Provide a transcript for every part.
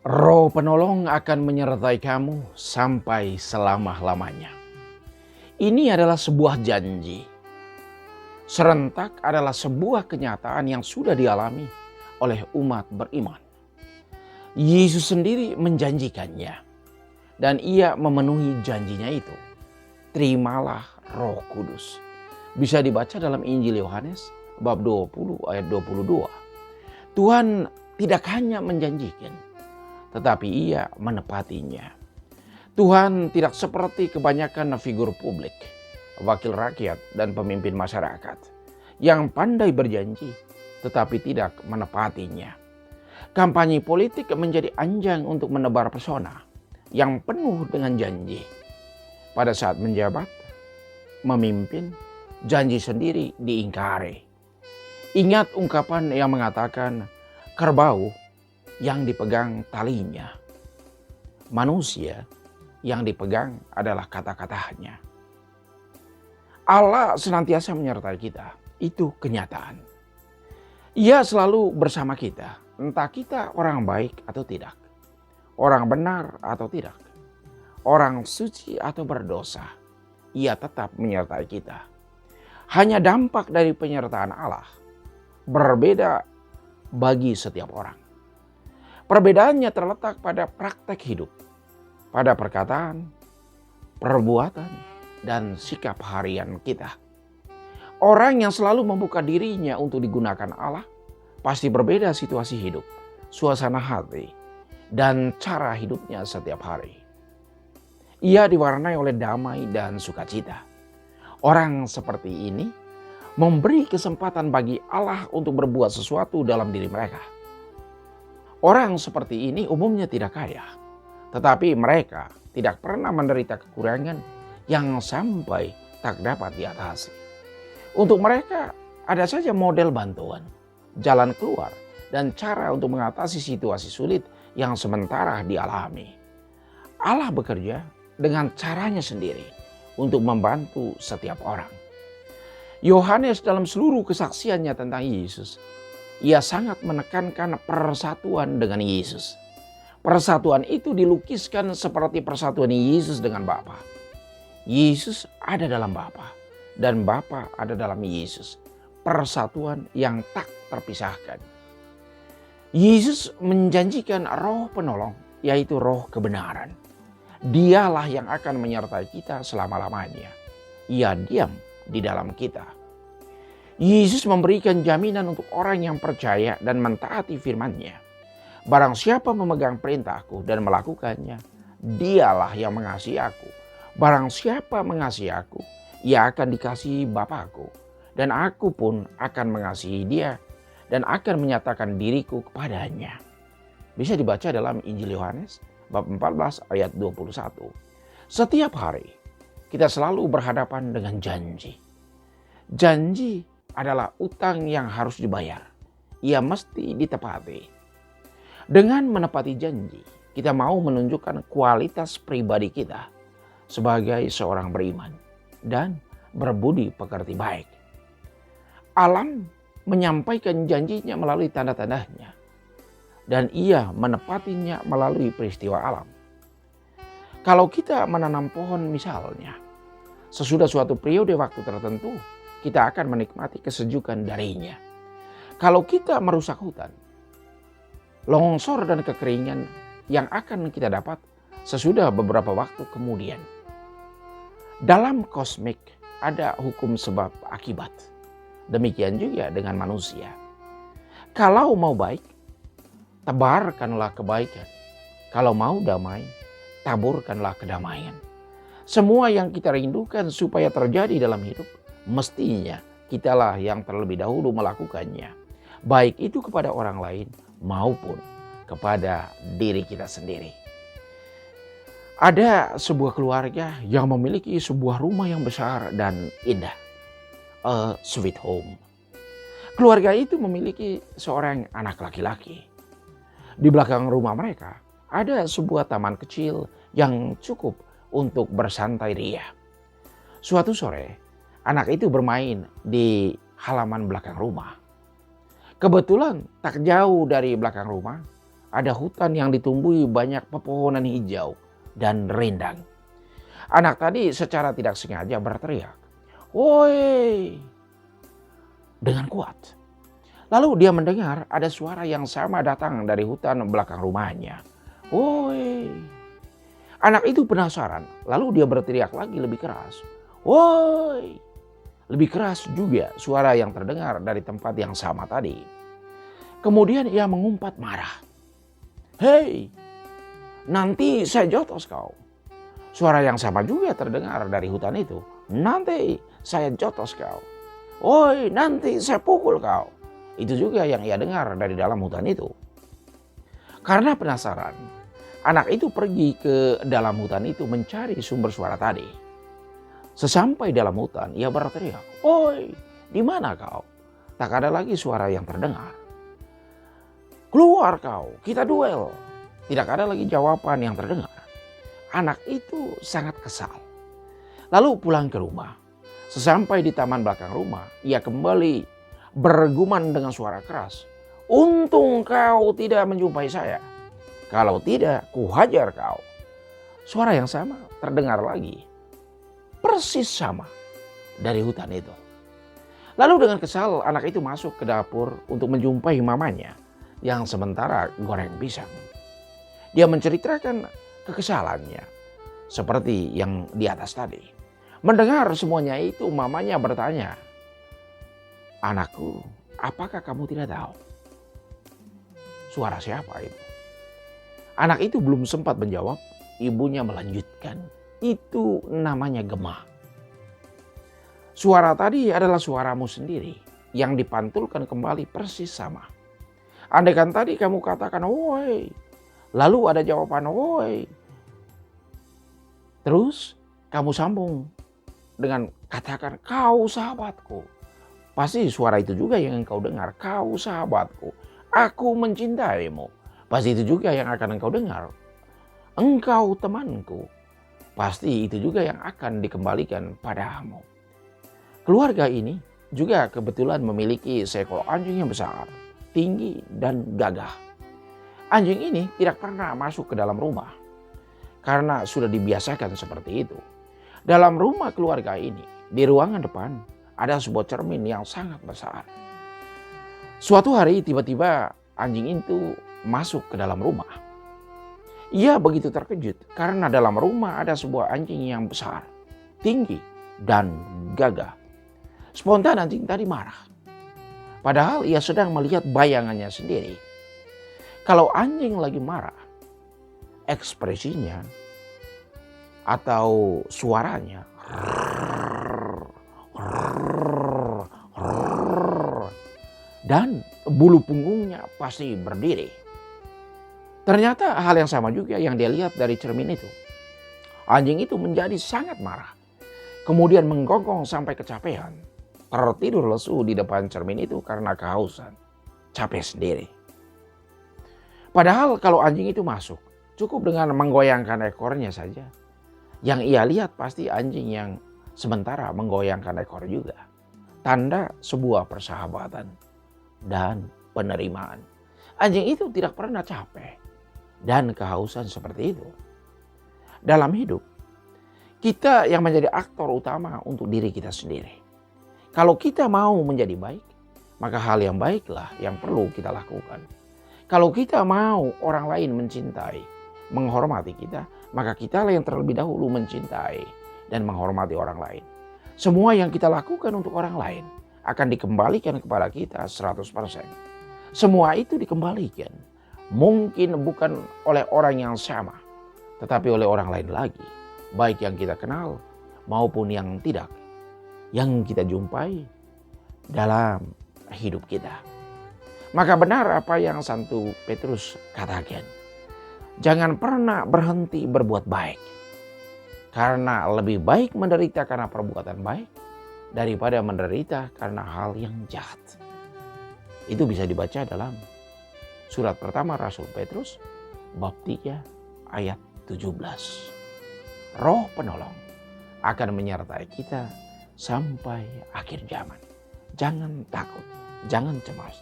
Roh penolong akan menyertai kamu sampai selama-lamanya. Ini adalah sebuah janji. Serentak adalah sebuah kenyataan yang sudah dialami oleh umat beriman. Yesus sendiri menjanjikannya dan ia memenuhi janjinya itu. Terimalah Roh Kudus. Bisa dibaca dalam Injil Yohanes bab 20 ayat 22. Tuhan tidak hanya menjanjikan, tetapi ia menepatinya. Tuhan tidak seperti kebanyakan figur publik, wakil rakyat dan pemimpin masyarakat yang pandai berjanji tetapi tidak menepatinya. Kampanye politik menjadi anjang untuk menebar pesona yang penuh dengan janji. Pada saat menjabat, memimpin, janji sendiri diingkari. Ingat ungkapan yang mengatakan kerbau yang dipegang talinya. Manusia yang dipegang adalah kata-katanya. Allah senantiasa menyertai kita. Itu kenyataan. Ia selalu bersama kita. Entah kita orang baik atau tidak. Orang benar atau tidak. Orang suci atau berdosa. Ia tetap menyertai kita. Hanya dampak dari penyertaan Allah berbeda bagi setiap orang. Perbedaannya terletak pada praktek hidup, pada perkataan, perbuatan, dan sikap harian kita. Orang yang selalu membuka dirinya untuk digunakan Allah pasti berbeda situasi hidup, suasana hati, dan cara hidupnya setiap hari. Ia diwarnai oleh damai dan sukacita. Orang seperti ini memberi kesempatan bagi Allah untuk berbuat sesuatu dalam diri mereka. Orang seperti ini umumnya tidak kaya, tetapi mereka tidak pernah menderita kekurangan yang sampai tak dapat diatasi. Untuk mereka ada saja model bantuan, jalan keluar, dan cara untuk mengatasi situasi sulit yang sementara dialami. Allah bekerja dengan caranya sendiri untuk membantu setiap orang. Yohanes dalam seluruh kesaksiannya tentang Yesus, ia sangat menekankan persatuan dengan Yesus. Persatuan itu dilukiskan seperti persatuan Yesus dengan Bapa. Yesus ada dalam Bapa dan Bapa ada dalam Yesus. Persatuan yang tak terpisahkan. Yesus menjanjikan Roh penolong, yaitu Roh kebenaran. Dialah yang akan menyertai kita selama-lamanya. Ia diam di dalam kita. Yesus memberikan jaminan untuk orang yang percaya dan mentaati firman-Nya. Barang siapa memegang perintahku dan melakukannya, dialah yang mengasihi aku. Barang siapa mengasihi aku, ia akan dikasihi Bapa-Ku. Dan aku pun akan mengasihi dia dan akan menyatakan diriku kepadanya. Bisa dibaca dalam Injil Yohanes bab 14 ayat 21. Setiap hari kita selalu berhadapan dengan janji. Janji adalah utang yang harus dibayar. Ia mesti ditepati. Dengan menepati janji, kita mau menunjukkan kualitas pribadi kita sebagai seorang beriman dan berbudi pekerti baik. Alam menyampaikan janjinya melalui tanda-tandanya, dan ia menepatinya melalui peristiwa alam. Kalau kita menanam pohon misalnya, sesudah suatu periode waktu tertentu, kita akan menikmati kesejukan darinya. Kalau kita merusak hutan, longsor dan kekeringan yang akan kita dapat sesudah beberapa waktu kemudian. Dalam kosmik ada hukum sebab akibat. Demikian juga dengan manusia. Kalau mau baik, tebarkanlah kebaikan. Kalau mau damai, taburkanlah kedamaian. Semua yang kita rindukan supaya terjadi dalam hidup, mestinya kitalah yang terlebih dahulu melakukannya. Baik itu kepada orang lain maupun kepada diri kita sendiri. Ada sebuah keluarga yang memiliki sebuah rumah yang besar dan indah. A sweet home. Keluarga itu memiliki seorang anak laki-laki. Di belakang rumah mereka ada sebuah taman kecil yang cukup untuk bersantai ria. Suatu sore, anak itu bermain di halaman belakang rumah. Kebetulan tak jauh dari belakang rumah ada hutan yang ditumbuhi banyak pepohonan hijau dan rindang. Anak tadi secara tidak sengaja berteriak, "Woi!" dengan kuat. Lalu dia mendengar ada suara yang sama datang dari hutan belakang rumahnya. "Woi!" Anak itu penasaran, lalu dia berteriak lagi lebih keras. "Woi!" Lebih keras juga suara yang terdengar dari tempat yang sama tadi. Kemudian ia mengumpat marah. "Hei, nanti saya jotos kau." Suara yang sama juga terdengar dari hutan itu. "Nanti saya jotos kau." "Woi, nanti saya pukul kau." Itu juga yang ia dengar dari dalam hutan itu. Karena penasaran, anak itu pergi ke dalam hutan itu mencari sumber suara tadi. Sesampai dalam hutan, ia berteriak, "Woi, di mana kau?" Tak ada lagi suara yang terdengar. "Keluar kau, kita duel." Tidak ada lagi jawaban yang terdengar. Anak itu sangat kesal. Lalu pulang ke rumah. Sesampai di taman belakang rumah, ia kembali bergumam dengan suara keras. "Untung kau tidak menjumpai saya. Kalau tidak, kuhajar kau." Suara yang sama terdengar lagi. Persis sama dari hutan itu. Lalu dengan kesal, anak itu masuk ke dapur untuk menjumpai mamanya yang sementara goreng pisang. Dia menceritakan kekesalannya seperti yang di atas tadi. Mendengar semuanya itu, mamanya bertanya, "Anakku, apakah kamu tidak tahu suara siapa itu?" Anak itu belum sempat menjawab, ibunya melanjutkan, "Itu namanya gema. Suara tadi adalah suaramu sendiri yang dipantulkan kembali persis sama. Andaikan tadi kamu katakan, 'Woi,' lalu ada jawaban 'Woi,' terus kamu sambung dengan katakan, 'Kau sahabatku,' pasti suara itu juga yang engkau dengar. 'Kau sahabatku, aku mencintaimu.' Pasti itu juga yang akan engkau dengar. 'Engkau temanku,' pasti itu juga yang akan dikembalikan padamu." Keluarga ini juga kebetulan memiliki seekor anjing yang besar, tinggi dan gagah. Anjing ini tidak pernah masuk ke dalam rumah karena sudah dibiasakan seperti itu. Dalam rumah keluarga ini, di ruangan depan ada sebuah cermin yang sangat besar. Suatu hari tiba-tiba anjing itu masuk ke dalam rumah. Ia begitu terkejut karena dalam rumah ada sebuah anjing yang besar, tinggi dan gagah. Spontan anjing tadi marah. Padahal ia sedang melihat bayangannya sendiri. Kalau anjing lagi marah, ekspresinya atau suaranya dan bulu punggungnya pasti berdiri. Ternyata hal yang sama juga yang dia lihat dari cermin itu. Anjing itu menjadi sangat marah. Kemudian menggonggong sampai kecapean. Tertidur lesu di depan cermin itu karena kehausan. Capek sendiri. Padahal kalau anjing itu masuk, cukup dengan menggoyangkan ekornya saja. Yang ia lihat pasti anjing yang sementara menggoyangkan ekor juga. Tanda sebuah persahabatan dan penerimaan. Anjing itu tidak pernah capek dan kehausan seperti itu. Dalam hidup, kita yang menjadi aktor utama untuk diri kita sendiri. Kalau kita mau menjadi baik, maka hal yang baiklah yang perlu kita lakukan. Kalau kita mau orang lain mencintai, menghormati kita, maka kitalah yang terlebih dahulu mencintai dan menghormati orang lain. Semua yang kita lakukan untuk orang lain akan dikembalikan kepada kita 100%. Semua itu dikembalikan. Mungkin bukan oleh orang yang sama, tetapi oleh orang lain lagi. Baik yang kita kenal maupun yang tidak. Yang kita jumpai dalam hidup kita. Maka benar apa yang Santo Petrus katakan. Jangan pernah berhenti berbuat baik. Karena lebih baik menderita karena perbuatan baik daripada menderita karena hal yang jahat. Itu bisa dibaca dalam surat pertama Rasul Petrus bab 3 ayat 17. Roh penolong akan menyertai kita sampai akhir zaman. Jangan takut, jangan cemas.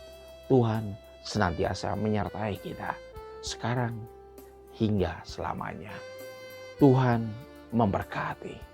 Tuhan senantiasa menyertai kita sekarang hingga selamanya. Tuhan memberkati.